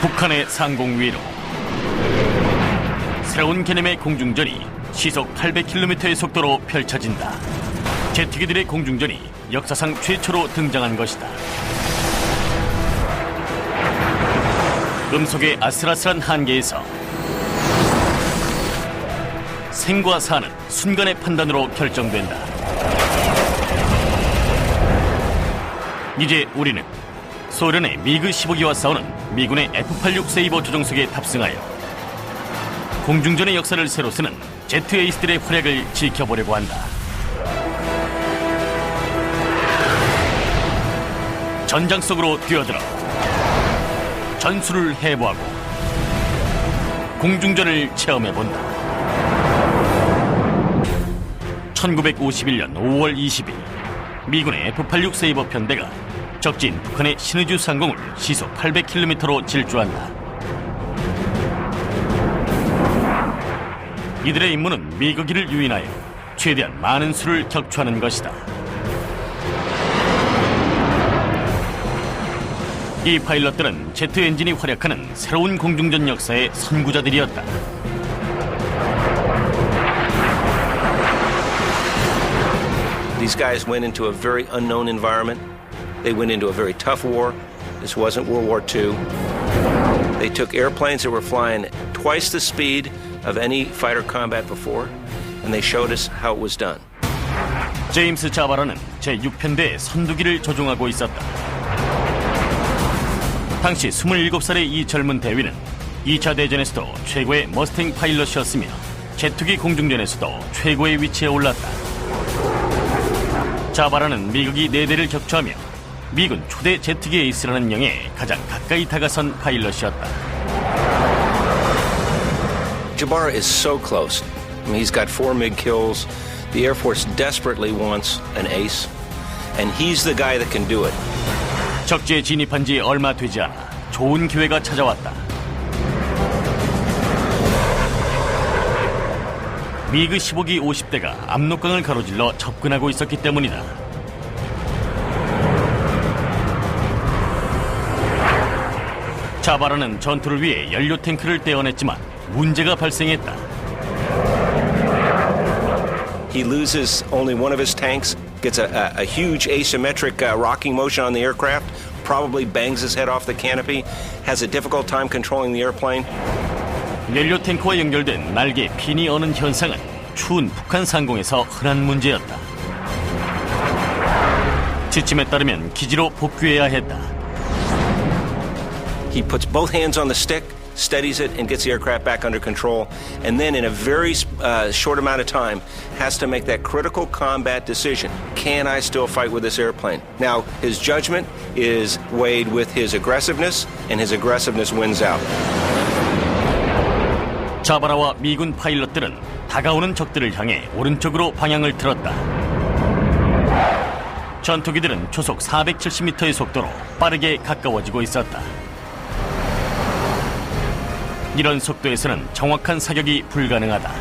북한의 상공 위로 새로운 개념의 공중전이 시속 800km의 속도로 펼쳐진다. 제트기들의 공중전이 역사상 최초로 등장한 것이다. 음속의 아슬아슬한 한계에서 생과 사는 순간의 판단으로 결정된다. 이제 우리는 소련의 미그15기와 싸우는 미군의 F86세이버 조종석에 탑승하여 공중전의 역사를 새로 쓰는 제트 에이스들의 활약을 지켜보려고 한다. 전장 속으로 뛰어들어 전술을 해부하고 공중전을 체험해본다. 1951년 5월 20일 미군의 F86세이버 편대가 적진 북한의 신의주 상공을 시속 800km로 질주한다. 이들의 임무는 미그기를 유인하여 최대한 많은 수를 격추하는 것이다. 이 파일럿들은 제트 엔진이 활약하는 새로운 공중전 역사의 선구자들이었다. These guys went into a very unknown environment. They went into a very tough war. This wasn't World War II. They took airplanes that were flying twice the speed of any fighter combat before, and they showed us how it was done. 제임스 자바라는 제6편대의 선두기를 조종하고 있었다. 당시 27살의 이 젊은 대위는 2차 대전에서도 최고의 머스탱 파일럿이었으며 제트기 공중전에서도 최고의 위치에 올랐다. 자바라는 미그기 4대를 격추하며 미군 초대 제트기 에이스라는 영예에 가장 가까이 다가선 파일럿이었다. Jabara is so close. I mean, he's got 4 MiG kills. The Air Force desperately wants an ace, and he's the guy that can do it. 적지에 진입한 지 얼마 되지 않아 좋은 기회가 찾아왔다. 미그15기 50대가 압록강을 가로질러 접근하고 있었기 때문이다. 자바라는 전투를 위해 연료 탱크를 떼어냈지만 문제가 발생했다. He loses only one of his tanks, gets a huge asymmetric rocking motion on the aircraft, probably bangs his head off the canopy, has a difficult time controlling the airplane. 연료 탱크와 연결된 날개에 핀이 어는 현상은 추운 북한 상공에서 흔한 문제였다. 지침에 따르면 기지로 복귀해야 했다. He puts both hands on the stick, steadies it, and gets the aircraft back under control, and then in a very short amount of time has to make that critical combat decision. Can I still fight with this airplane? Now, his judgment is weighed with his aggressiveness, and his aggressiveness wins out. 자바라와 미군 파일럿들은 다가오는 적들을 향해 오른쪽으로 방향을 틀었다. 전투기들은 초속 470m의 속도로 빠르게 가까워지고 있었다. 이런 속도에서는 정확한 사격이 불가능하다.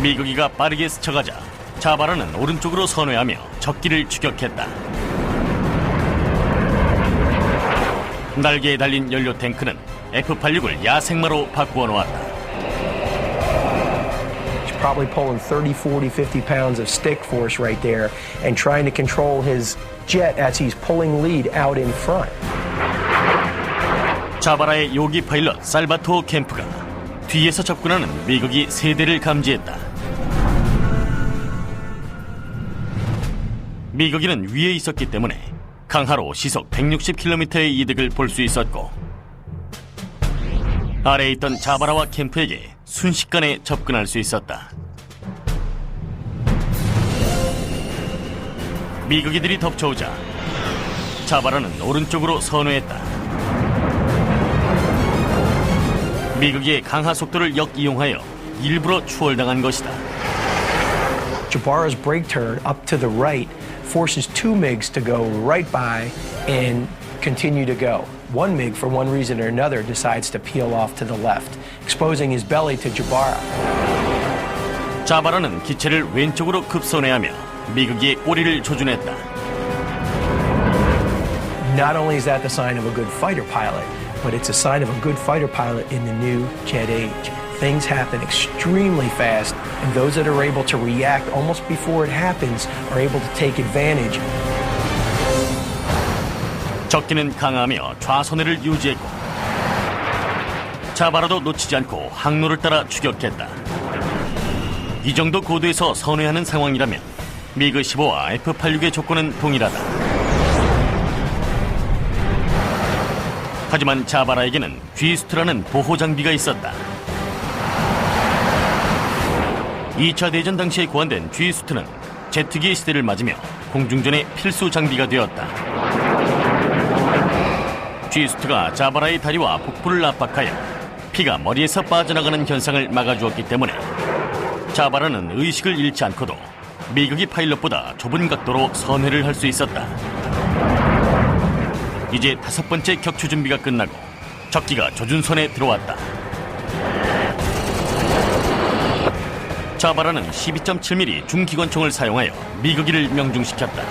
미그기가 빠르게 스쳐가자 자바라는 오른쪽으로 선회하며 적기를 추격했다. 날개에 달린 연료 탱크는 F86을 야생마로 바꾸어 놓았다. Probably pulling 30, 40, 50 pounds of stick force right there and trying to control his jet as he's pulling lead out in front. 자바라의 요기 파일럿 살바토 캠프가 뒤에서 접근하는 미그기 3대를 감지했다. 미그기는 위에 있었기 때문에 강하로 시속 160km의 이득을 볼 수 있었고 아래에 있던 자바라와 캠프에게 순식간에 접근할 수 있었다. 미그기들이 덮쳐오자 자바라는 오른쪽으로 선회했다. 미그기의 강하 속도를 역이용하여 일부러 추월당한 것이다. Jabara's brake turn up to the right forces 2 MiGs to go right by and continue to go. 1 MiG, for one reason or another, decides to peel off to the left, exposing his belly to Jabara. 자바라는 기체를 왼쪽으로 급선회하며 미그기의 꼬리를 조준했다. Not only is that the sign of a good fighter pilot, but it's a sign of a good fighter pilot in the new jet age. Things happen extremely fast, and those that are able to react almost before it happens are able to take advantage. 적기는 강하며 좌선회를 유지했고 자바라도 놓치지 않고 항로를 따라 추격했다. 이 정도 고도에서 선회하는 상황이라면 미그15와 F86의 조건은 동일하다. 하지만 자바라에게는 G수트라는 보호 장비가 있었다. 2차 대전 당시에 고안된 G수트는 제트기의 시대를 맞으며 공중전의 필수 장비가 되었다. G수트가 자바라의 다리와 복부를 압박하여 피가 머리에서 빠져나가는 현상을 막아주었기 때문에 자바라는 의식을 잃지 않고도 미그기 파일럿보다 좁은 각도로 선회를 할 수 있었다. 이제 5번째 격추 준비가 끝나고 적기가 조준선에 들어왔다. 자바라는 12.7mm 중기관총을 사용하여 미그기를 명중시켰다.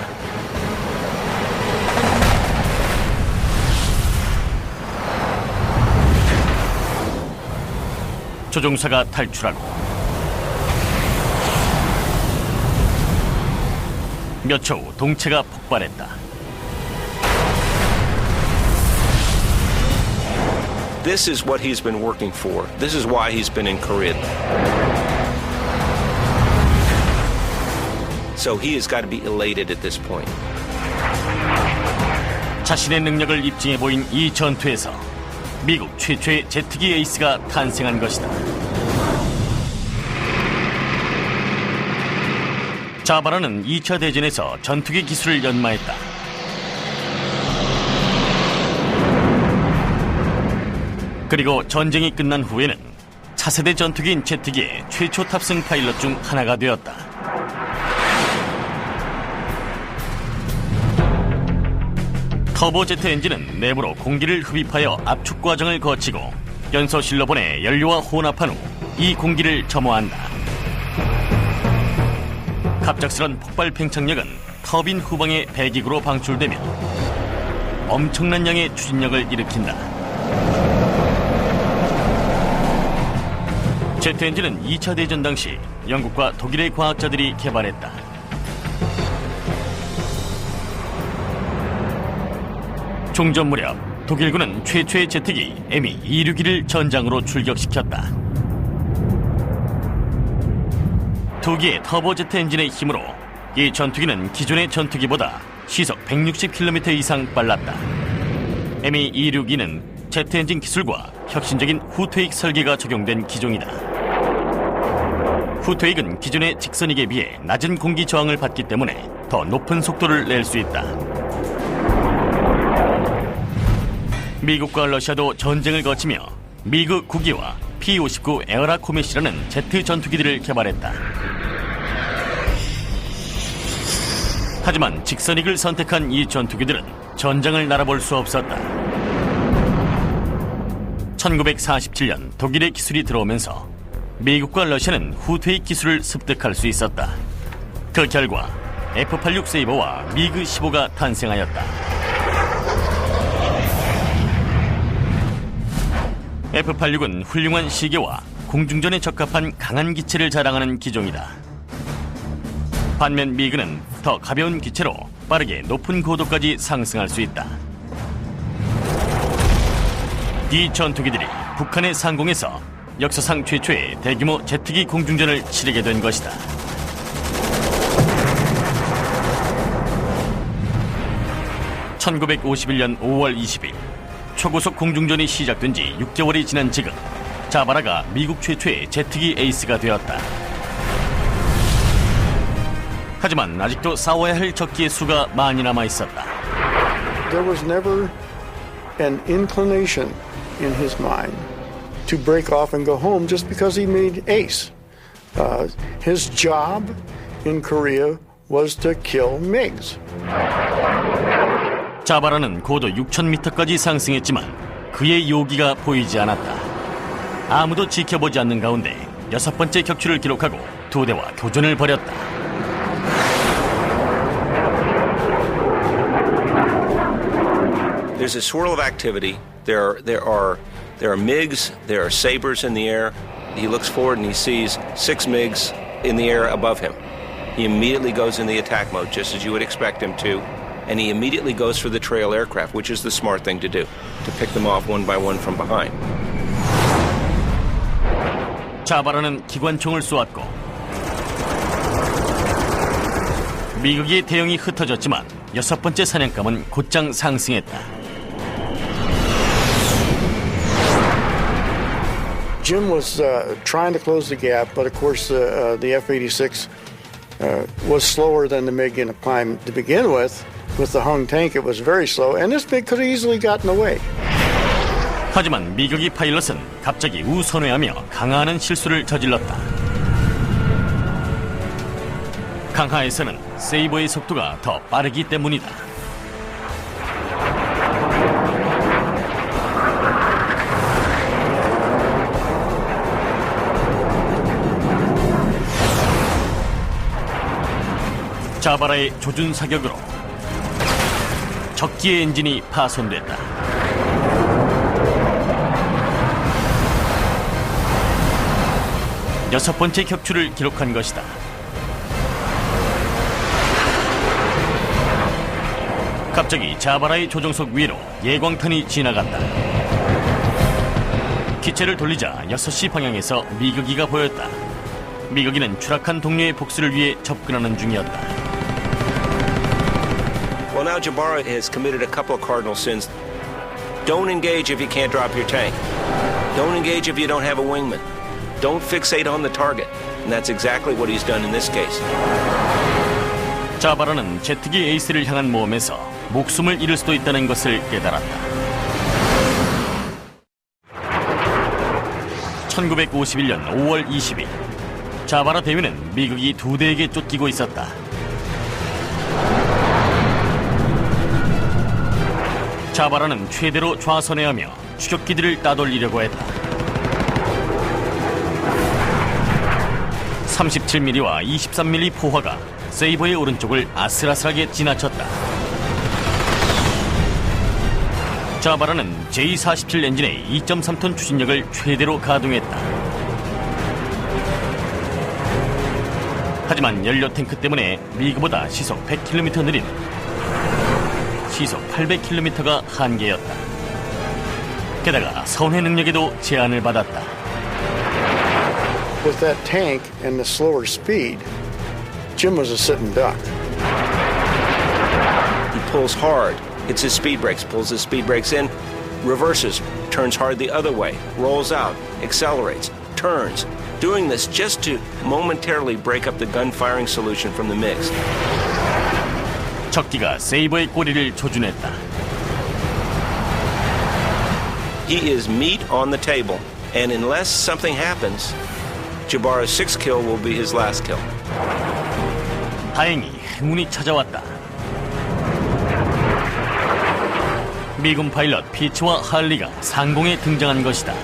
조종사가 탈출하고 몇 초 후 동체가 폭발했다. This is what he's been working for. This is why he's been in Korea. So he has got to be elated at this point. 자신의 능력을 입증해 보인 이 전투에서 미국 최초의 제트기 에이스가 탄생한 것이다. 자바라는 2차 대전에서 전투기 기술을 연마했다. 그리고 전쟁이 끝난 후에는 차세대 전투기인 제트기의 최초 탑승 파일럿 중 하나가 되었다. 터보제트 엔진은 내부로 공기를 흡입하여 압축 과정을 거치고 연소실로 보내 연료와 혼합한 후 이 공기를 점화한다. 갑작스런 폭발 팽창력은 터빈 후방의 배기구로 방출되며 엄청난 양의 추진력을 일으킨다. 제트 엔진은 2차 대전 당시 영국과 독일의 과학자들이 개발했다. 종전 무렵 독일군은 최초의 제트기 Mi-262를 전장으로 출격시켰다. 두 개의 터보제트 엔진의 힘으로 이 전투기는 기존의 전투기보다 시속 160km 이상 빨랐다. Mi-262는 제트 엔진 기술과 혁신적인 후퇴익 설계가 적용된 기종이다. 후퇴익은 기존의 직선익에 비해 낮은 공기 저항을 받기 때문에 더 높은 속도를 낼 수 있다. 미국과 러시아도 전쟁을 거치며 미그15기와 P-59 에어라 코멧이라는 제트 전투기들을 개발했다. 하지만 직선익을 선택한 이 전투기들은 전장을 날아볼 수 없었다. 1947년 독일의 기술이 들어오면서 미국과 러시아는 후퇴익 기술을 습득할 수 있었다. 그 결과 F86 세이버와 미그15가 탄생하였다. F86은 훌륭한 시계와 공중전에 적합한 강한 기체를 자랑하는 기종이다. 반면 미그는 더 가벼운 기체로 빠르게 높은 고도까지 상승할 수 있다. 이 전투기들이 북한의 상공에서 역사상 최초의 대규모 제트기 공중전을 치르게 된 것이다. (1951년 5월 20일) 초고속 공중전이 시작된 지 6개월이 지난 지금 자바라가 미국 최초의 제트기 에이스가 되었다. 하지만 아직도 싸워야 할 적기의 수가 많이 남아 있었다. There was never an inclination in his mind to break off and go home just because he made ace. His job in Korea was to kill MiGs. 자바라는 고도 6,000m까지 상승했지만 그의 요기가 보이지 않았다. 아무도 지켜보지 않는 가운데 6번째 격추를 기록하고 두 대와 교전을 벌였다. There's a swirl of activity. There are MiGs, there are sabers in the air. He looks forward and he sees 6 MiGs in the air above him. He immediately goes in the attack mode, just as you would expect him to, and he immediately goes for the trail aircraft, which is the smart thing to do, to pick them off one by one from behind. 자바라는 기관총을 쏘았고 미국의 대형이 흩어졌지만 6번째 사냥감은 곧장 상승했다. Jim was trying to close the gap, but of course the F-86 was slower than the MiG in a climb to begin with. With the hung tank, it was very slow, and this MiG could have easily gotten away. 하지만 미국의 파일럿은 갑자기 우선회하며 강하는 실수를 저질렀다. 강하에서는 세이버의 속도가 더 빠르기 때문이다. 자바라의 조준 사격으로 적기의 엔진이 파손됐다. 여섯 번째 격추를 기록한 것이다. 갑자기 자바라의 조종석 위로 예광탄이 지나갔다. 기체를 돌리자 6시 방향에서 미그기가 보였다. 미그기는 추락한 동료의 복수를 위해 접근하는 중이었다. Well, now Jabara has committed a couple of cardinal sins. Don't engage if you can't drop your tank. Don't engage if you don't have a wingman. Don't fixate on the target. And that's exactly what he's done in this case. 자바라는 제트기 에이스를 향한 모험에서 목숨을 잃을 수도 있다는 것을 깨달았다. 1951년 5월 20일 자바라 대위는 미국이 2대에게 쫓기고 있었다. 자바라는 최대로 좌선회하며 추격기들을 따돌리려고 했다. 37mm와 23mm 포화가 세이버의 오른쪽을 아슬아슬하게 지나쳤다. 자바라는 J-47 엔진의 2.3톤 추진력을 최대로 가동했다. 하지만 연료 탱크 때문에 미그보다 시속 100km 느린 시속 800km가 한계였다. 게다가 선회 능력에도 제한을 받았다. With that tank and the slower speed, Jim was a sitting duck. He pulls hard, hits his speed brakes, pulls his speed brakes in, reverses, turns hard the other way, rolls out, accelerates, turns, doing this just to momentarily break up the gun firing solution from the MiGs. 적기가 세이버의 꼬리를 조준했다. He is meat on the table, and unless something happens, Jabara's 6th kill will be his last kill. 다행히 행운이 찾아왔다. 미군 파일럿 피츠와 할리가 상공에 등장한 것이다.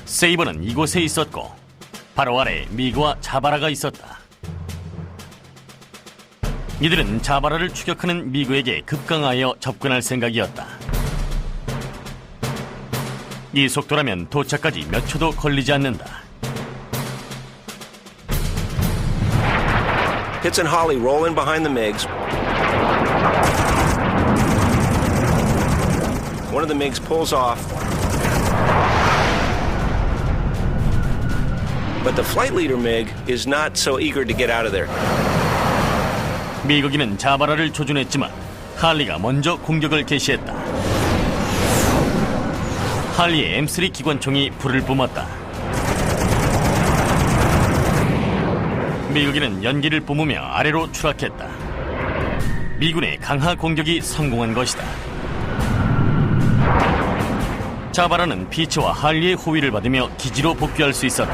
세이버는 이곳에 있었고 바로 아래 미그와 자바라가 있었다. 이들은 자바라를 추격하는 미그에게 급강하여 접근할 생각이었다. 이 속도라면 도착까지 몇 초도 걸리지 않는다. Pitts and Holly roll in behind the MiGs. One of the MiGs pulls off. But the flight leader MiG is not so eager to get out of there. 미국인은 자바라를 조준했지만 할리가 먼저 공격을 개시했다. 할리의 M3 기관총이 불을 뿜었다. 미국인은 연기를 뿜으며 아래로 추락했다. 미군의 강하 공격이 성공한 것이다. 자바라는 피츠와 할리의 호위를 받으며 기지로 복귀할 수 있었다.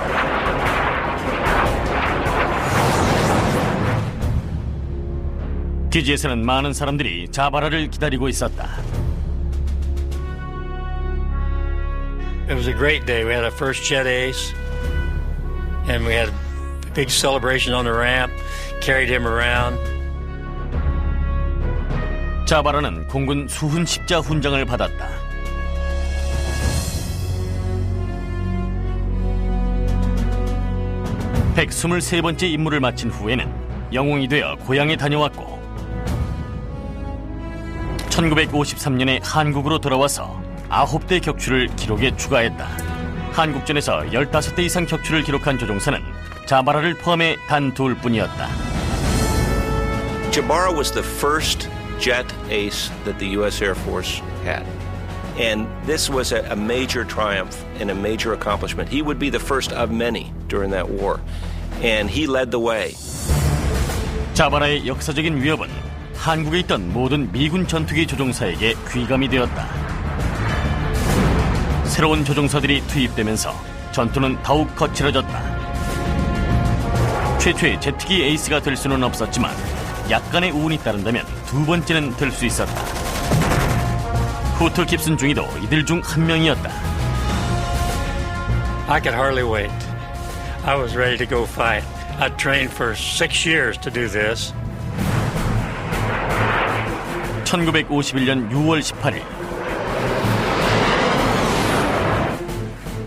기지에서는 많은 사람들이 자바라를 기다리고 있었다. It was a great day. We had our first jet ace, and we had a big celebration on the ramp, carried him around. 자바라는 공군 수훈 십자 훈장을 받았다. (123번째) 임무를 마친 후에는 영웅이 되어 고향에 다녀왔고 1953년에 한국으로 돌아와서 9대 격추를 기록에 추가했다. 한국전에서 15대 이상 격추를 기록한 조종사는 자바라를 포함해 단 2뿐이었다. Jabara was the first jet ace that the U.S. Air Force had. And this was a major triumph and a major accomplishment. He would be the first of many during that war. And he led the way. 자바라의 역사적인 위협은 한국에 있던 모든 미군 전투기 조종사에게 귀감이 되었다. 새로운 조종사들이 투입되면서 전투는 더욱 거칠어졌다. 최초의 제트기 에이스가 될 수는 없었지만 약간의 운이 따른다면 2번째는 될 수 있었다. 후트 깁슨 중위도 이들 중 한 명이었다. I could hardly wait. I was ready to go fight. I trained for 6 years to do this. 1951년 6월 18일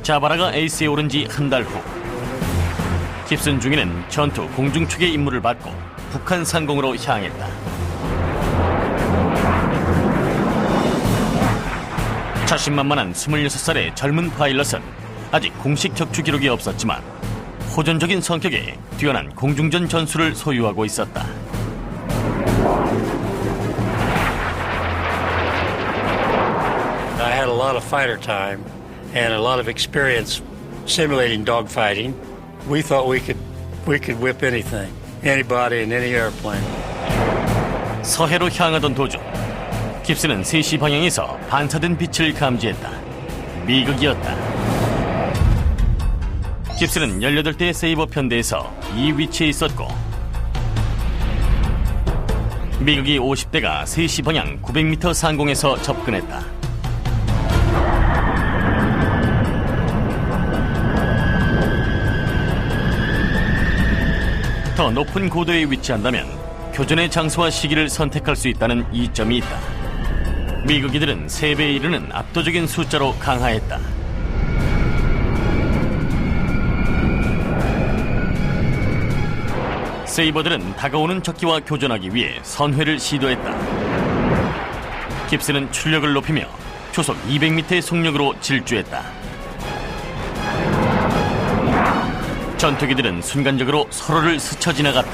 자바라가 에이스에 오른 지 한 달 후 깁슨 중위는 전투 공중축의 임무를 받고 북한 상공으로 향했다. 자신만만한 26살의 젊은 파일럿은 아직 공식 격추 기록이 없었지만 호전적인 성격에 뛰어난 공중전 전술을 소유하고 있었다. I had a lot of fighter time and a lot of experience simulating dogfighting. We thought we could whip anything, anybody in any airplane. 서해로 향하던 도중 깁슨은 3시 방향에서 반사된 빛을 감지했다. 미극이었다. 깁슨은 18대의 세이버 편대에서 이 위치에 있었고 미극이 50대가 3시 방향 900m 상공에서 접근했다. 더 높은 고도에 위치한다면 교전의 장소와 시기를 선택할 수 있다는 이점이 있다. 미극이들은 3배에 이르는 압도적인 숫자로 강화했다. 세이버들은 다가오는 적기와 교전하기 위해 선회를 시도했다. 깁슨은 출력을 높이며 초속 200m의 속력으로 질주했다. 전투기들은 순간적으로 서로를 스쳐 지나갔다.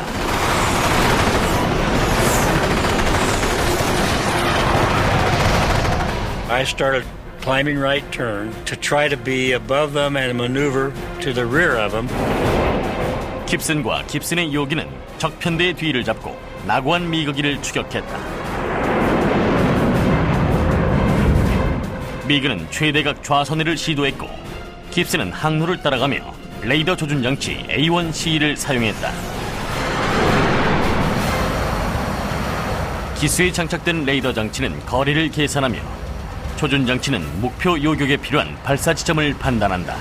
I started climbing right turn to try to be above them and maneuver to the rear of them. 깁슨과 깁슨의 요기는 적편대의 뒤를 잡고 나고한 미그기를 추격했다. 미그는 최대각 좌선회를 시도했고 깁슨은 항로를 따라가며 레이더 조준 장치 A1C를 사용했다. 기수에 장착된 레이더 장치는 거리를 계산하며 조준 장치는 목표 요격에 필요한 발사 지점을 판단한다.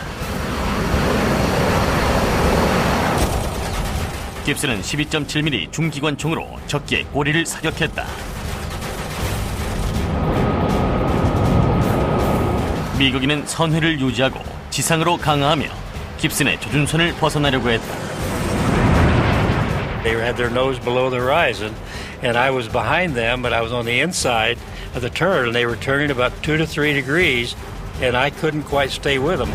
깁슨은 12.7mm 중기관총으로 적기의 꼬리를 사격했다. 미국인은 선회를 유지하고 지상으로 강화하며 깁슨의 조준선을 벗어나려고 했다. They had their nose below the horizon, and I was behind them, but I was on the inside of the turn, and they were turning about 2 to 3 degrees, and I couldn't quite stay with them.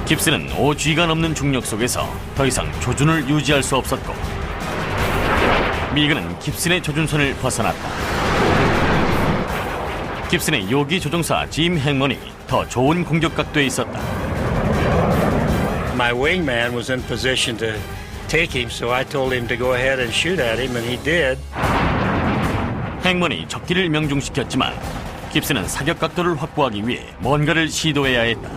깁슨은 5G가 넘는 중력 속에서 더 이상 조준을 유지할 수 없었고 미그는 깁슨의 조준선을 벗어났다. 깁슨의 요기 조종사 짐 행먼이 더 좋은 공격 각도에 있었다. My wingman was in position to take him, so I told him to go ahead and shoot at him, and he did. 행먼이 적기를 명중시켰지만 깁슨은 사격 각도를 확보하기 위해 뭔가를 시도해야 했다.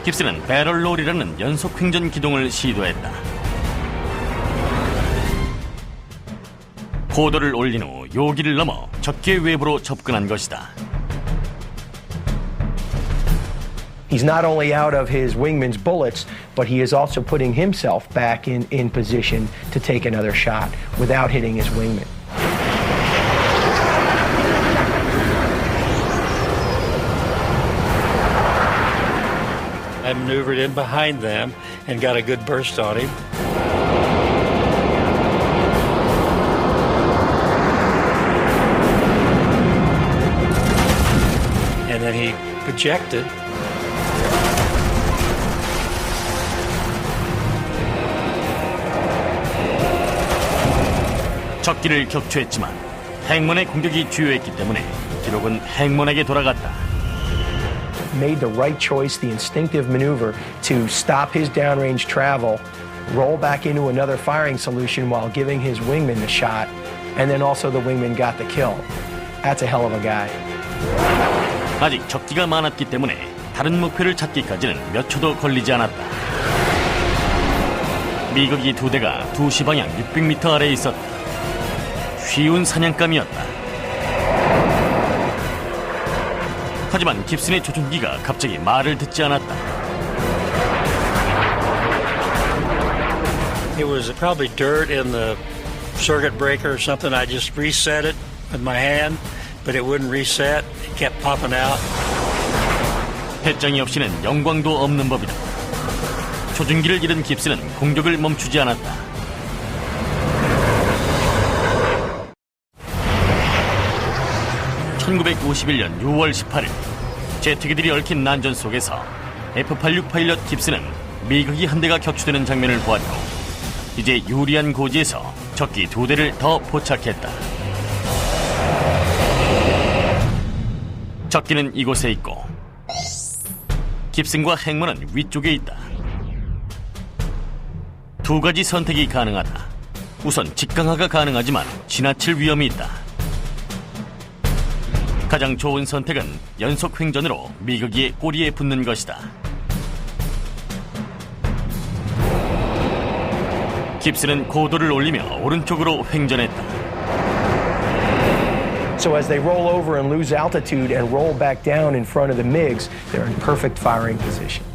깁슨은 배럴롤이라는 연속 횡전 기동을 시도했다. 고도를 올린 후 요기를 넘어 적기의 외부로 접근한 것이다. He's not only out of his wingman's bullets, but he is also putting himself back in position to take another shot without hitting his wingman. maneuvered in behind them and got a good burst on him. And then he projected. 적기를 격추했지만 행문의 공격이 주요했기 때문에 기록은 행문에게 돌아갔다. Made the right choice, the instinctive maneuver to stop his downrange travel, roll back into another firing solution while giving his wingman the shot, and then also the wingman got the kill. That's a hell of a guy. 아직 적기가 많았기 때문에 다른 목표를 찾기까지는 몇 초도 걸리지 않았다. 미그기 2대가 2시 방향 600m 아래에 있었다. 쉬운 사냥감이었다. 하지만 깁슨의 조준기가 갑자기 말을 듣지 않았다. It was probably dirt in the circuit breaker or something. I just reset it with my hand, but it wouldn't reset. It kept popping out. 배짱이 없이는 영광도 없는 법이다. 조준기를 잃은 깁슨은 공격을 멈추지 않았다. (1951년 6월 18일) 제트기들이 얽힌 난전 속에서 F-86 파일럿 깁슨은 미그기 한 대가 격추되는 장면을 보았고, 이제 유리한 고지에서 적기 2대를 더 포착했다. 적기는 이곳에 있고 깁슨과 행문은 위쪽에 있다. 두 가지 선택이 가능하다. 우선 직강화가 가능하지만 지나칠 위험이 있다. 가장 좋은 선택은 연속 횡전으로 미그기의 꼬리에 붙는 것이다. 깁슨은 고도를 올리며 오른쪽으로 횡전했다. So as they roll over and lose altitude and roll back down in front of the MiGs, they're in perfect firing position.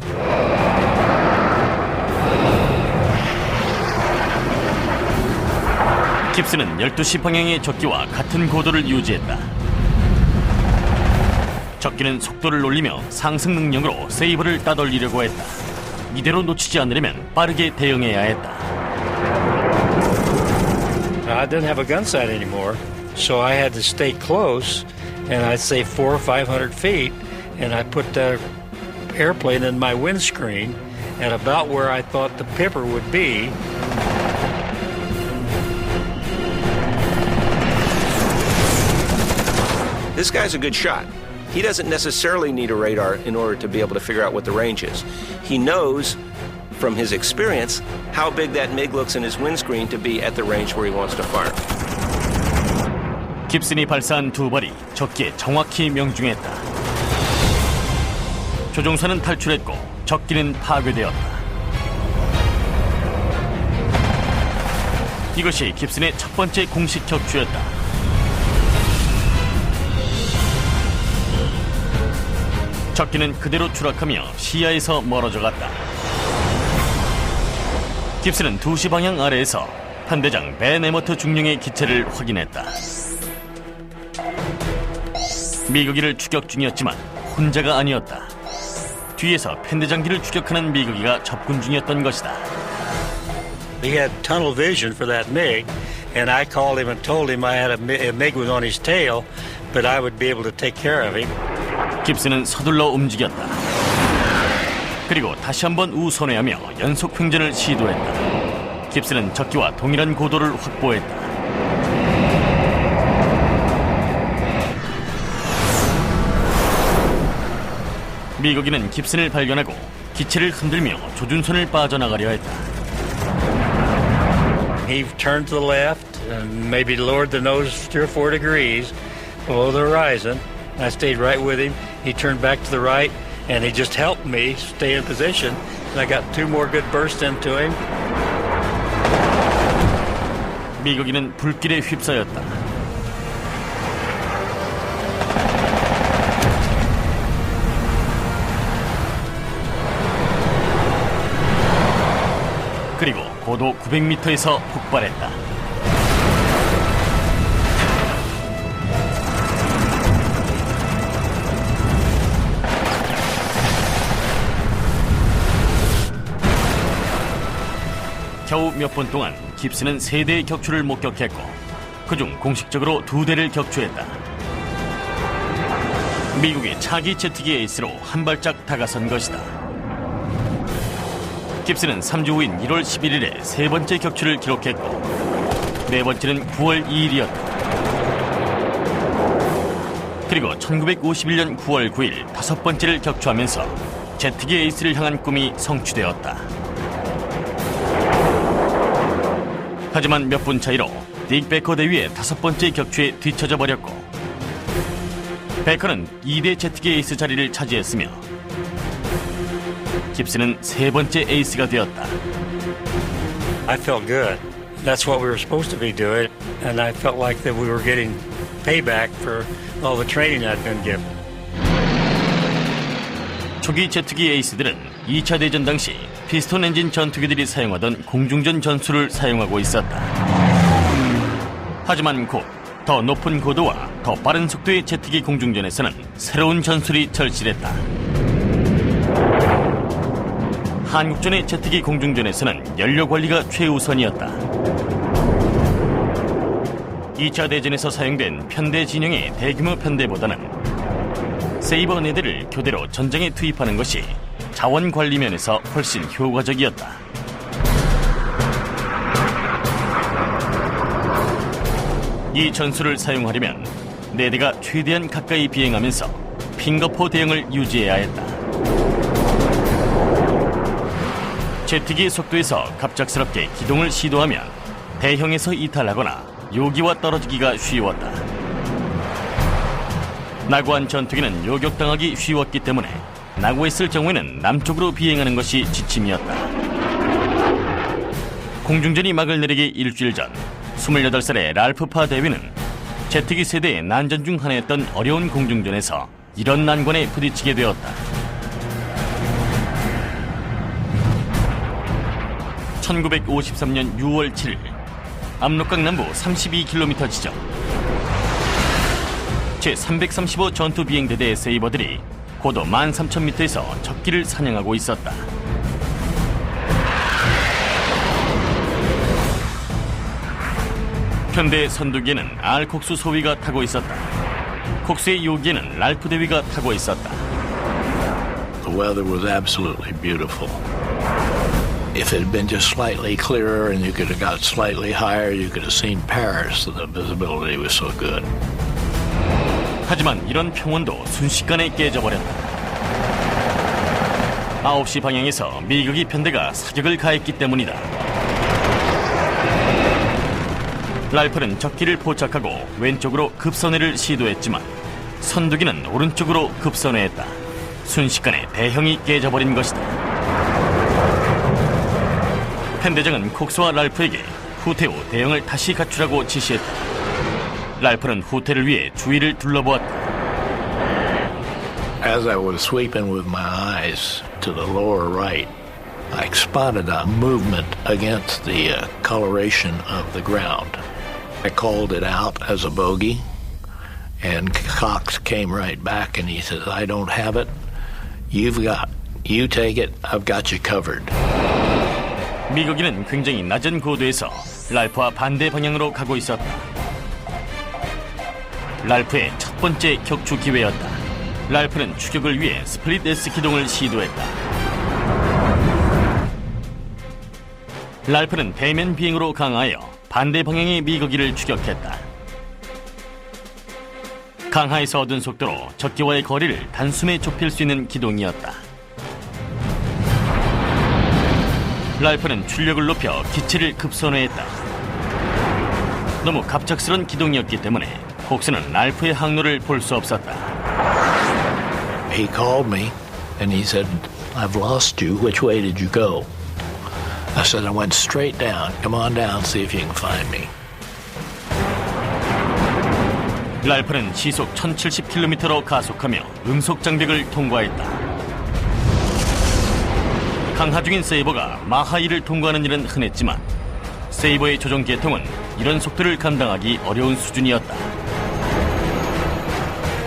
깁슨은 12시 방향의 적기와 같은 고도를 유지했다. 적기는 속도를 올리며 상승 능력으로 세이버를 따돌리려고 했다. 이대로 놓치지 않으려면 빠르게 대응해야 했다. I didn't have a gun sight anymore, so I had to stay close, and I'd say 400 or 500 feet, and I put the airplane in my windscreen at about where I thought the pipper would be. This guy's a good shot. He doesn't necessarily need a radar in order to be able to figure out what the range is. He knows from his experience how big that MiG looks in his windscreen to be at the range where he wants to fire. 깁슨이 발사한 두 발이 적기에 정확히 명중했다. 조종사는 탈출했고 적기는 파괴되었다. 이것이 깁슨의 첫 번째 공식 격추였다. 적기는 그대로 추락하며 시야에서 멀어져 갔다. 깁슨은 2시 방향 아래에서 편대장 벤 에머트 중령의 기체를 확인했다. 미그기를 추격 중이었지만 혼자가 아니었다. 뒤에서 편대장기를 추격하는 미그기가 접근 중이었던 것이다. He had tunnel vision for that MiG, and I called him and told him I had a MiG was on his tail, but I would be able to take care of him. 깁슨은 서둘러 움직였다. 그리고 다시 한번 우선회하며 연속 횡전을 시도했다. 깁슨은 적기와 동일한 고도를 확보했다. 미그기는 깁슨을 발견하고 기체를 흔들며 조준선을 빠져나가려 했다. He turned to the left and maybe lowered the nose 3 or 4 degrees below the horizon. I stayed right with him. He turned back to the right, and he just helped me stay in position. And I got 2 more good bursts into him. 미그기는 불길에 휩싸였다. 그리고 고도 900m에서 폭발했다. 겨우 몇 분 동안 깁스는 3대의 격추를 목격했고 그중 공식적으로 2대를 격추했다. 미국의 차기 제트기 에이스로 한 발짝 다가선 것이다. 깁스는 3주 후인 1월 11일에 3번째 격추를 기록했고 4번째는 9월 2일이었다. 그리고 1951년 9월 9일 5번째를 격추하면서 제트기 에이스를 향한 꿈이 성취되었다. 하지만 몇 분 차이로 딕 베커 대위의 5번째 격추에 뒤처져 버렸고 베커는 2대 제트기 에이스 자리를 차지했으며 깁스는 3번째 에이스가 되었다. I felt good. That's what we were supposed to be doing, and I felt like that we were getting payback for all the training I'd been given. 초기 제트기 에이스들은 2차 대전 당시 피스톤 엔진 전투기들이 사용하던 공중전 전술을 사용하고 있었다. 하지만 곧 더 높은 고도와 더 빠른 속도의 제트기 공중전에서는 새로운 전술이 절실했다. 한국전의 제트기 공중전에서는 연료 관리가 최우선이었다. 2차 대전에서 사용된 편대 진영의 대규모 편대보다는 세이버 4대를 교대로 전장에 투입하는 것이 자원 관리 면에서 훨씬 효과적이었다. 이 전술을 사용하려면 4대가 최대한 가까이 비행하면서 핑거포 대형을 유지해야 했다. 제트기의 속도에서 갑작스럽게 기동을 시도하면 대형에서 이탈하거나 요기와 떨어지기가 쉬웠다. 나고한 전투기는 요격당하기 쉬웠기 때문에 나고했을 경우에는 남쪽으로 비행하는 것이 지침이었다. 공중전이 막을 내리기 일주일 전 28살의 랄프 파 대위는 제트기 세대의 난전 중 하나였던 어려운 공중전에서 이런 난관에 부딪히게 되었다. 1953년 6월 7일 압록강 남부 32km 지점 제335 전투비행대대의 세이버들이 고도 13,000m에서 적기를 사냥하고 있었다. 편대의 선두기에는 알콕수 소위가 타고 있었다. 콕수의 요기에는 랄프 대위가 타고 있었다. The weather was absolutely beautiful. If it had been just slightly clearer and you could have got slightly higher, you could have seen Paris. The visibility was so good. 하지만 이런 평온도 순식간에 깨져버렸다. 9시 방향에서 미그기 편대가 사격을 가했기 때문이다. 랄프는 적기를 포착하고 왼쪽으로 급선회를 시도했지만 선두기는 오른쪽으로 급선회했다. 순식간에 대형이 깨져버린 것이다. 편대장은 콕스와 랄프에게 후퇴 후 대형을 다시 갖추라고 지시했다. 랄프는 후퇴를 위해 주위를 둘러보았다. As I was sweeping with my eyes to the lower right, I spotted a movement against the coloration of the ground. I called it out as a bogey, and Cox came right back and he says, I don't have it. You take it. I've got you covered. 미그기는 굉장히 낮은 고도에서 랄프와 반대 방향으로 가고 있었다. 랄프의 첫 번째 격추 기회였다. 랄프는 추격을 위해 스플릿 S 기동을 시도했다. 랄프는 대면 비행으로 강하여 반대 방향의 미그기를 추격했다. 강하에서 얻은 속도로 적기와의 거리를 단숨에 좁힐 수 있는 기동이었다. 랄프는 출력을 높여 기체를 급선회했다. 너무 갑작스런 기동이었기 때문에 콕스는 랄프의 항로를 볼 수 없었다. He called me and he said, I've lost you. Which way did you go? I said, I went straight down. Come on down, see if you can find me. 랄프는 시속 1070km로 가속하며 음속 장벽을 통과했다. 강하 중인 세이버가 마하 1을 통과하는 일은 흔했지만 세이버의 조종 계통은 이런 속도를 감당하기 어려운 수준이었다.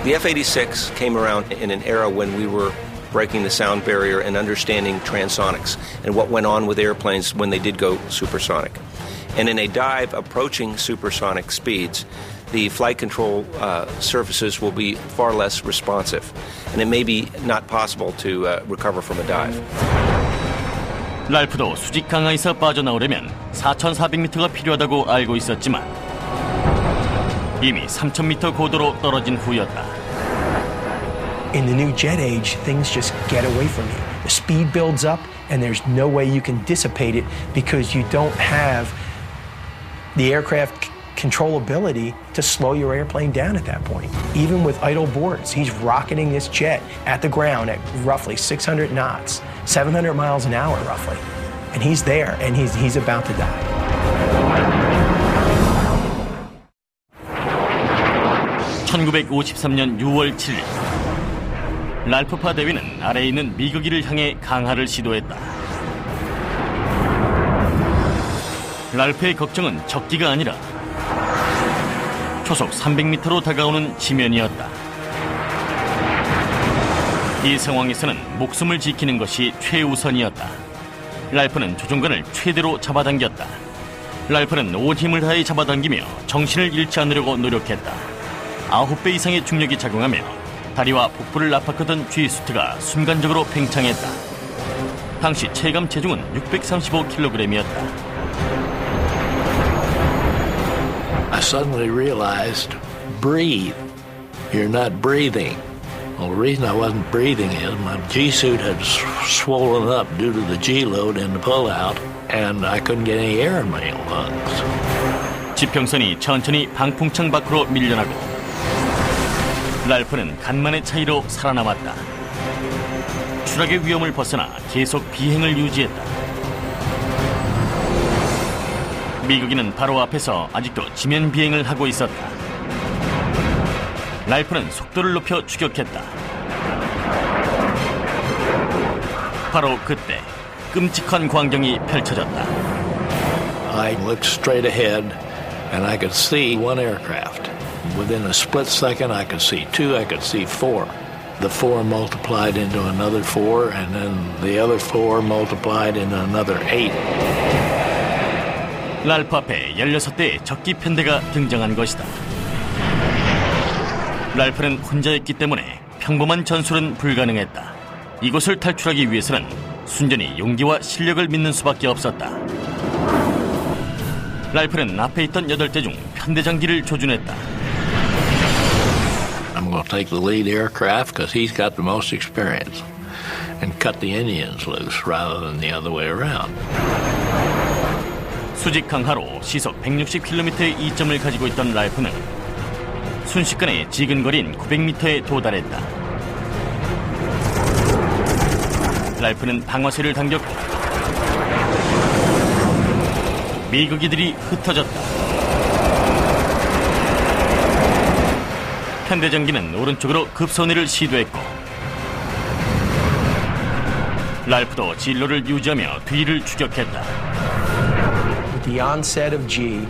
The F-86 came around in an era when we were breaking the sound barrier and understanding transonics and what went on with airplanes when they did go supersonic. And in a dive approaching supersonic speeds, the flight control surfaces will be far less responsive, and it may be not possible to recover from a dive. 랄프도 수직 강하에서 빠져나오려면 4,400m가 필요하다고 알고 있었지만 이미 3,000m 고도로 떨어진 후였다. In the new jet age, things just get away from you. The speed builds up, and there's no way you can dissipate it because you don't have the aircraft controllability to slow your airplane down at that point. Even with idle boards, he's rocketing this jet at the ground at roughly 600 knots, 700 miles an hour roughly. And he's there, and he's about to die. (1953년 6월 7일) 랄프파 대위는 아래에 있는 미그기를 향해 강하를 시도했다. 랄프의 걱정은 적기가 아니라 초속 300m로 다가오는 지면이었다. 이 상황에서는 목숨을 지키는 것이 최우선이었다. 랄프는 조종관을 최대로 잡아당겼다. 랄프는 온 힘을 다해 잡아당기며 정신을 잃지 않으려고 노력했다. 9배 이상의 중력이 작용하며 다리와 복부를 압박하던 G수트가 순간적으로 팽창했다. 당시 체감 체중은 635kg이었다. I suddenly realized, breathe. You're not breathing. Well, the reason I wasn't breathing is my G-suit had swollen up due to the G-load in the pullout, and I couldn't get any air in my lungs. 지평선이 천천히 방풍창 밖으로 밀려나고 랄프는 간만의 차이로 살아남았다. 추락의 위험을 벗어나 계속 비행을 유지했다. 미국인은 바로 앞에서 아직도 지면 비행을 하고 있었다. 랄프는 속도를 높여 추격했다. 바로 그때 끔찍한 광경이 펼쳐졌다. I looked straight ahead and I could see one aircraft. Within a split second I could see two, I could see four. The four multiplied into another four, and then the other four multiplied into another 8. 랄프 앞에 16대의 적기 편대가 등장한 것이다. 랄프는 혼자였기 때문에 평범한 전술은 불가능했다. 이곳을 탈출하기 위해서는 순전히 용기와 실력을 믿는 수밖에 없었다. 랄프는 앞에 있던 8대 중 편대장기를 조준했다. I'm going to take the lead aircraft because he's got the most experience and cut the Indians loose rather than the other way around. 수직 강하로 시속 160km의 이점을 가지고 있던 랄프는 순식간에 지근거린 900m에 도달했다. 랄프는 방아쇠를 당겼고 미그기들이 흩어졌다. 편대장기는 오른쪽으로 급선회를 시도했고 랄프도 진로를 유지하며 뒤를 추격했다. With the onset of G,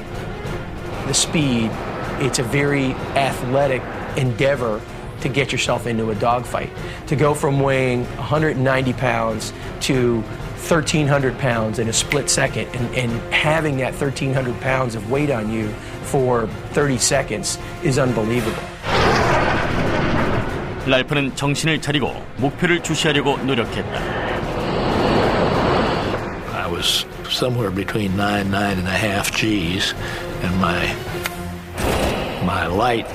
the speed, it's a very athletic endeavor to get yourself into a dogfight. To go from weighing 190 pounds to 1,300 pounds in a split second and having that 1,300 pounds of weight on you for 30 seconds is unbelievable. 랄프는 정신을 차리고 목표를 주시하려고 노력했다. I was somewhere between 9.5 Gs, and my light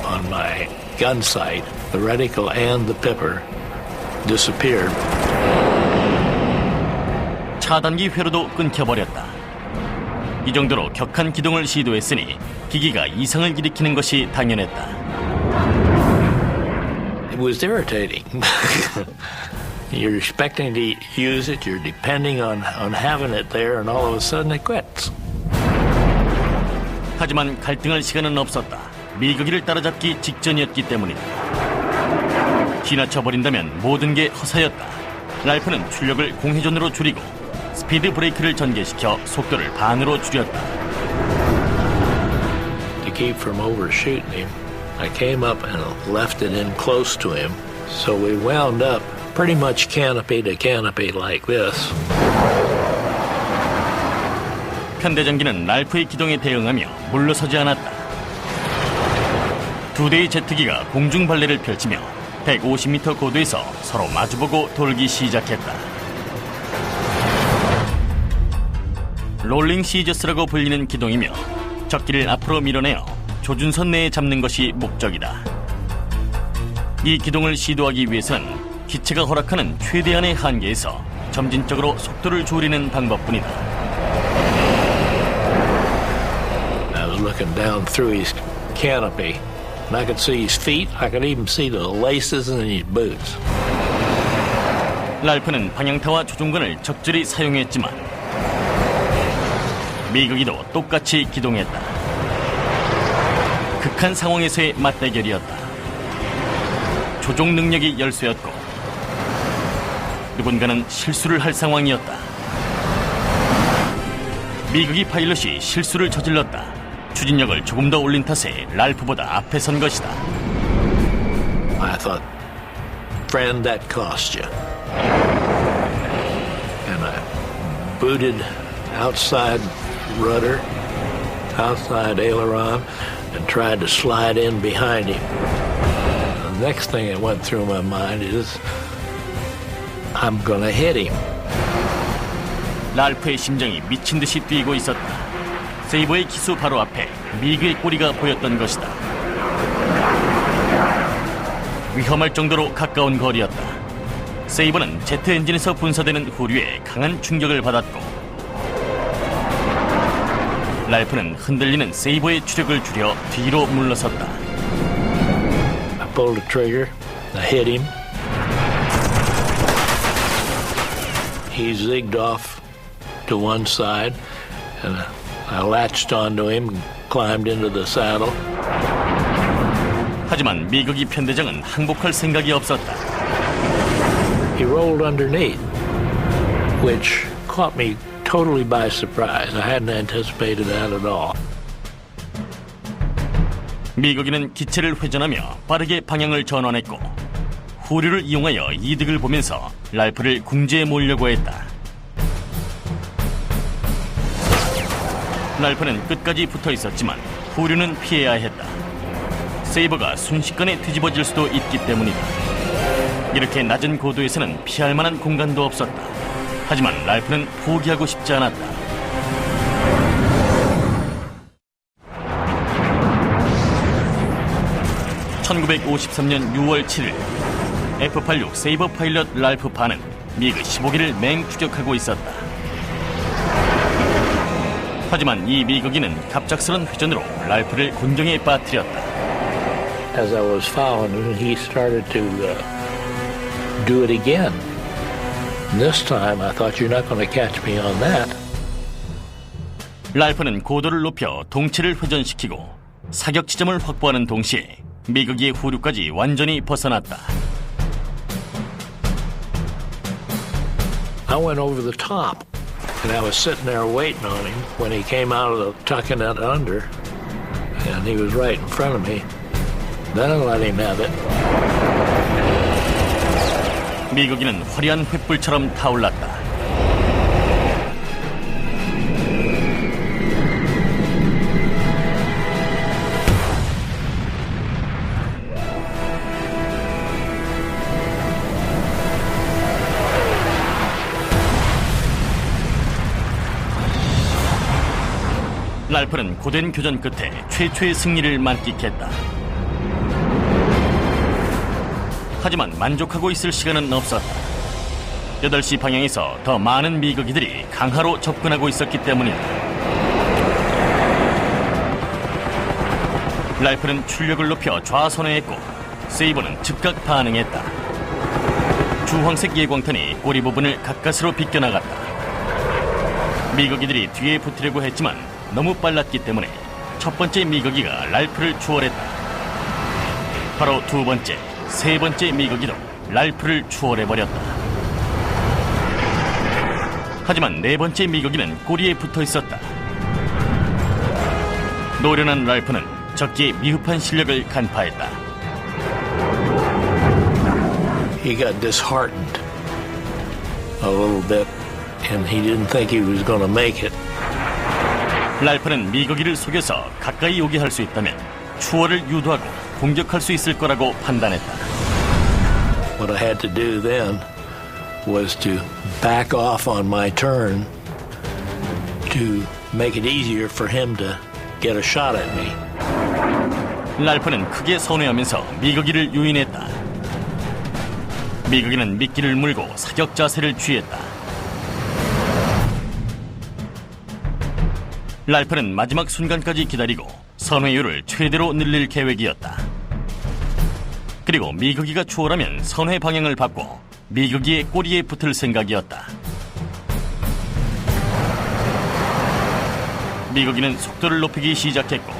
on my gun sight, the reticle and the pipper, disappeared. 차단기 회로도 끊겨버렸다. 이 정도로 격한 기동을 시도했으니 기기가 이상을 일으키는 것이 당연했다. It was irritating. You're expecting to use it, you're depending on having it there, and all of a sudden it quits. 하지만 갈등할 시간은 없었다. 미그기를 따라잡기 직전이었기 때문이다. 지나쳐버린다면 모든 게 허사였다. 랄프는 출력을 공회전으로 줄이고 스피드 브레이크를 전개시켜 속도를 반으로 줄였다. To keep from overshooting him, I came up and left it in close to him, so we wound up pretty much canopy to canopy like this. 현대전기는 랄프의 기동에 대응하며 물러서지 않았다. 두 대의 제트기가 공중 발레를 펼치며 150m 고도에서 서로 마주보고 돌기 시작했다. 롤링 시저스라고 불리는 기동이며 적기를 앞으로 밀어내어 조준선 내에 잡는 것이 목적이다. 이 기동을 시도하기 위해서는 기체가 허락하는 최대한의 한계에서 점진적으로 속도를 줄이는 방법뿐이다. I was looking down through his canopy, and I could see his feet. I could even see the laces in his boots. 랄프는 방향타와 조종관을 적절히 사용했지만 미그기도 똑같이 기동했다. 극한 상황에서의 맞대결이었다. 조종 능력이 열쇠였고 누군가는 실수를 할 상황이었다. 미그기 파일럿이 실수를 저질렀다. 추진력을 조금 더 올린 탓에 랄프보다 앞에 선 것이다. I thought, friend, that cost you. And I booted outside rudder, outside aileron, and tried to slide in behind him. The next thing that went through my mind is, I'm gonna hit him. 랄프의 심장이 미친 듯이 뛰고 있었다. 세이버의 기수 바로 앞에 미그의 꼬리가 보였던 것이다. 위험할 정도로 가까운 거리였다. 세이버는 제트 엔진에서 분사되는 후류에 강한 충격을 받았고 랄프는 흔들리는 세이버의 추력을 줄여 뒤로 물러섰다. I pulled the trigger, I hit him. He zigged off to one side, and I latched onto him and climbed into the saddle. 하지만 미그기 편대장은 항복할 생각이 없었다. He rolled underneath, which caught me totally by surprise. I hadn't anticipated that at all. 미그기는 기체를 회전하며 빠르게 방향을 전환했고 후류를 이용하여 이득을 보면서 랄프를 궁지에 몰려고 했다. 랄프는 끝까지 붙어 있었지만 후류는 피해야 했다. 세이버가 순식간에 뒤집어질 수도 있기 때문이다. 이렇게 낮은 고도에서는 피할 만한 공간도 없었다. 하지만 랄프는 포기하고 싶지 않았다. (1953년 6월 7일) F86 세이버 파일럿 랄프 반은 미그15기를 맹추격하고 있었다. 하지만 이 미그기는 갑작스런 회전으로 랄프를 곤경에 빠뜨렸다. As I was following him, he started to do it again. And this time, I thought, you're not going to catch me on that. 랄프는 고도를 높여 동체를 회전시키고 사격 지점을 확보하는 동시에 미그기의 후류까지 완전히 벗어났다. I went over the top, and I was sitting there waiting on him when he came out of the tucking it under, and he was right in front of me. Then I let him have it. 미그기는 화려한 횃불처럼 타올랐다. 랄프는 고된 교전 끝에 최초의 승리를 만끽했다. 하지만 만족하고 있을 시간은 없었다. 8시 방향에서 더 많은 미그기들이 강하로 접근하고 있었기 때문이다. 랄프는 출력을 높여 좌선회했고 세이버는 즉각 반응했다. 주황색 예광탄이 꼬리 부분을 가까스로 비껴나갔다. 미그기들이 뒤에 붙으려고 했지만 너무 빨랐기 때문에 첫 번째 미그기가 랄프를 추월했다. 바로 두 번째, 세 번째 미그기도 랄프를 추월해버렸다. 하지만 네 번째 미그기는 꼬리에 붙어 있었다. 노련한 랄프는 적기의 미흡한 실력을 간파했다. he got disheartened a little bit, and he didn't think he was going to make it. 랄프는 미거기를 속여서 가까이 오게 할 수 있다면 추월을 유도하고 공격할 수 있을 거라고 판단했다. What I had to do then was to back off on my turn to make it easier for him to get a shot at me. 랄프는 크게 선회하면서 미거기를 유인했다. 미거기는 미끼를 물고 사격 자세를 취했다. 랄프는 마지막 순간까지 기다리고 선회율을 최대로 늘릴 계획이었다. 그리고 미거기가 추월하면 선회 방향을 바꿔 미거기의 꼬리에 붙을 생각이었다. 미거기는 속도를 높이기 시작했고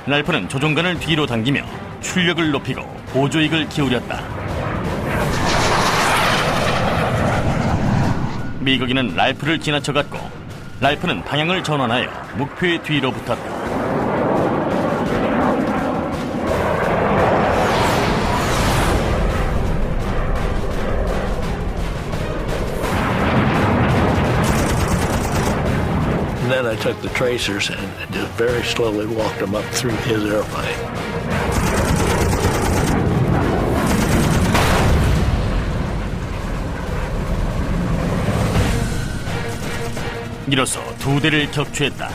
랄프는 조종관을 뒤로 당기며 출력을 높이고 보조익을 기울였다. 미거기는 랄프를 지나쳐갔고 랄프는 방향을 전환하여 목표의 뒤로 붙었다. Then I took the tracers and just very slowly walked them up through his airplane. 이로써 두 대를 격추했다.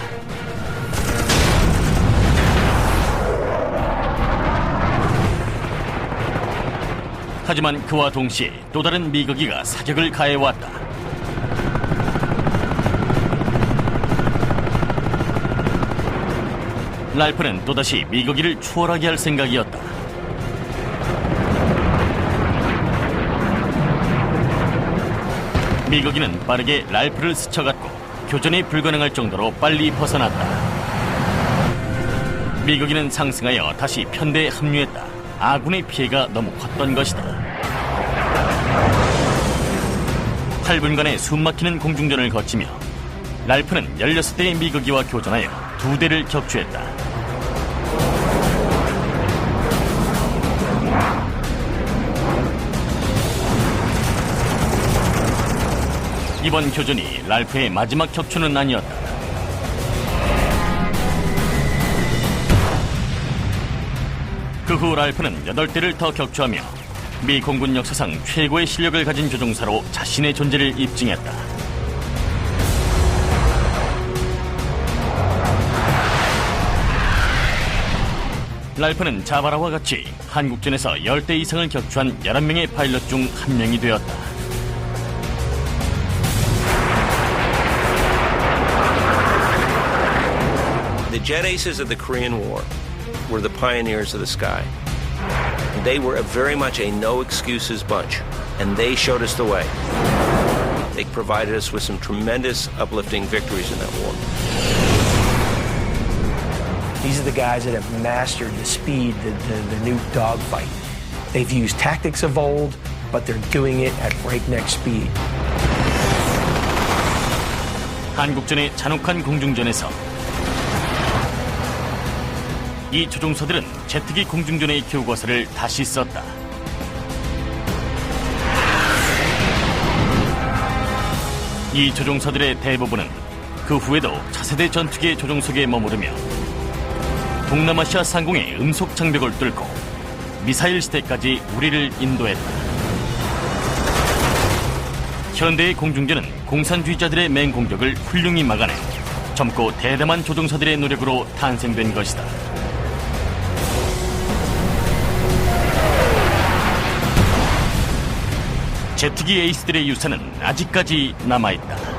하지만 그와 동시에 또 다른 미거기가 사격을 가해왔다. 랄프는 또다시 미거기를 추월하게 할 생각이었다. 미거기는 빠르게 랄프를 스쳐갔고 교전이 불가능할 정도로 빨리 벗어났다. 미거기는 상승하여 다시 편대에 합류했다. 아군의 피해가 너무 컸던 것이다. 8분간의 숨막히는 공중전을 거치며 랄프는 16대의 미거기와 교전하여 두 대를 격추했다. 이번 교전이 랄프의 마지막 격추는 아니었다. 그 후 랄프는 8대를 더 격추하며 미 공군 역사상 최고의 실력을 가진 조종사로 자신의 존재를 입증했다. 랄프는 자바라와 같이 한국전에서 10대 이상을 격추한 11명의 파일럿 중 한 명이 되었다. The jet aces of the Korean War were the pioneers of the sky. They were very much a no excuses bunch, and they showed us the way. They provided us with some tremendous uplifting victories in that war. These are the guys that have mastered the speed, the new dogfight. They've used tactics of old, but they're doing it at breakneck speed. 한국전의 잔혹한 공중전에서 이 조종사들은 제트기 공중전의 교과서를 다시 썼다. 이 조종사들의 대부분은 그 후에도 차세대 전투기의 조종 속에 머무르며 동남아시아 상공의 음속 장벽을 뚫고 미사일 시대까지 우리를 인도했다. 현대의 공중전은 공산주의자들의 맹공격을 훌륭히 막아내 젊고 대담한 조종사들의 노력으로 탄생된 것이다. 제트기 에이스들의 유산은 아직까지 남아있다.